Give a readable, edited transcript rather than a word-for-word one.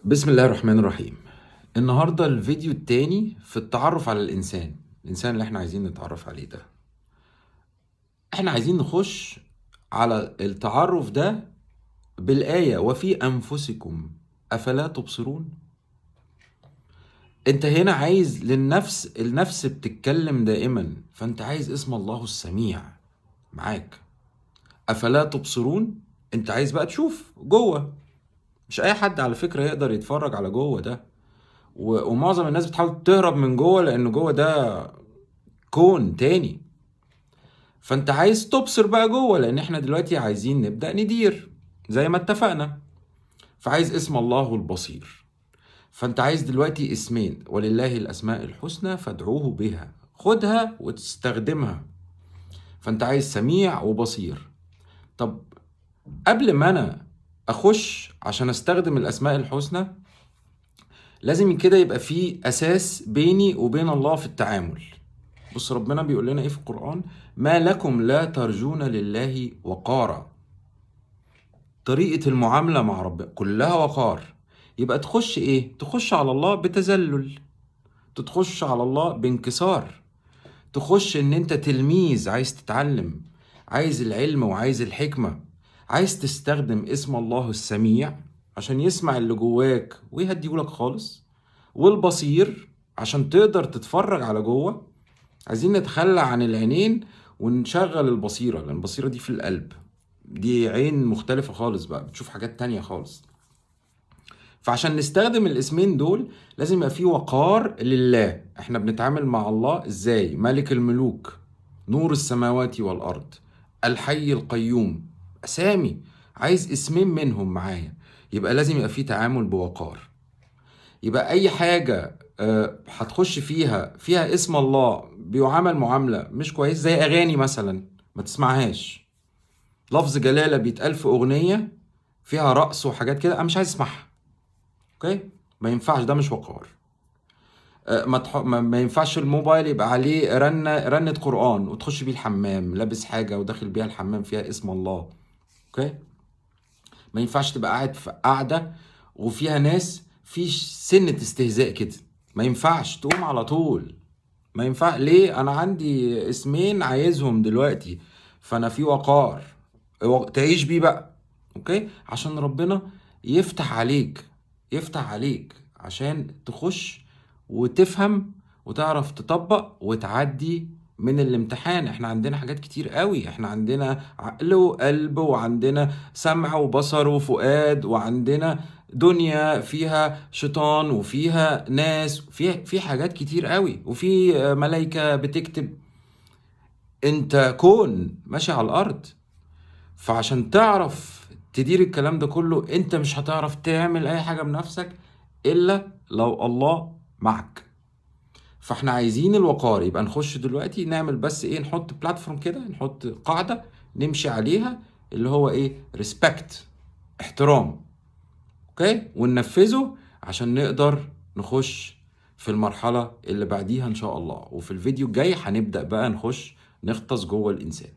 بسم الله الرحمن الرحيم. النهاردة الفيديو التاني في التعرف على الإنسان اللي احنا عايزين نتعرف عليه ده. احنا عايزين نخش على التعرف ده بالآية وفي أنفسكم أفلا تبصرون. انت هنا عايز النفس بتتكلم دائما، فانت عايز اسم الله السميع معاك. أفلا تبصرون، انت عايز بقى تشوف جوه. مش أي حد على فكرة يقدر يتفرج على جوه ده، ومعظم الناس بتحاول تهرب من جوه لان جوه ده كون تاني. فانت عايز تبصر بقى جوه، لان احنا دلوقتي عايزين نبدأ ندير زي ما اتفقنا. فعايز اسم الله البصير. فانت عايز دلوقتي اسمين، ولله الاسماء الحسنى فادعوه بها، خدها وتستخدمها. فانت عايز سميع وبصير. طب قبل ما انا اخش عشان استخدم الاسماء الحسنى، لازم كده يبقى في اساس بيني وبين الله في التعامل. بص ربنا بيقول لنا ايه في القرآن؟ ما لكم لا ترجون لله وقارا. طريقة المعاملة مع ربنا كلها وقار. يبقى تخش ايه؟ تخش على الله بتذلل، تخش على الله بانكسار، تخش ان انت تلميذ عايز تتعلم، عايز العلم وعايز الحكمة، عايز تستخدم اسم الله السميع عشان يسمع اللي جواك ويهديهولك خالص، والبصير عشان تقدر تتفرج على جوه. عايزين نتخلى عن العينين ونشغل البصيرة، لأن البصيرة دي في القلب، دي عين مختلفة خالص بقى، بتشوف حاجات تانية خالص. فعشان نستخدم الاسمين دول لازم يبقى فيه وقار لله. احنا بنتعامل مع الله ازاي؟ ملك الملوك، نور السماوات والأرض، الحي القيوم. أسامي، عايز اسمين منهم معايا، يبقى لازم يبقى فيه تعامل بوقار. يبقى اي حاجة هتخش فيها اسم الله بيعامل معاملة مش كويس، زي اغاني مثلا ما تسمعهاش. لفظ جلالة بيتقال في اغنية فيها رقص وحاجات كده، انا مش عايز اسمعها. اوكي، ما ينفعش، ده مش وقار. ما ينفعش الموبايل يبقى عليه رنة قرآن وتخش بيه الحمام لابس حاجة وداخل بيها الحمام فيها اسم الله. اوكي، ما ينفعش تبقى قاعد في قاعدة وفيها ناس في سنة استهزاء كده، ما ينفعش تقوم على طول. ما ينفع ليه؟ انا عندي اسمين عايزهم دلوقتي، فانا في وقار تعيش بيه بقى. اوكي، عشان ربنا يفتح عليك، يفتح عليك عشان تخش وتفهم وتعرف تطبق وتعدي من الامتحان. احنا عندنا حاجات كتير قوي، احنا عندنا عقل وقلب، وعندنا سمع وبصر وفؤاد، وعندنا دنيا فيها شيطان وفيها ناس، في حاجات كتير قوي، وفي ملايكة بتكتب. انت كون ماشي على الارض. فعشان تعرف تدير الكلام ده كله، انت مش هتعرف تعمل اي حاجة بنفسك الا لو الله معك. فاحنا عايزين الوقار. يبقى نخش دلوقتي نعمل بس ايه؟ نحط بلاتفورم كده، نحط قاعدة نمشي عليها، اللي هو ايه؟ ريسبكت، احترام. اوكي، وننفذه عشان نقدر نخش في المرحلة اللي بعديها ان شاء الله. وفي الفيديو الجاي هنبدأ بقى نخش نغطس جوه الانسان.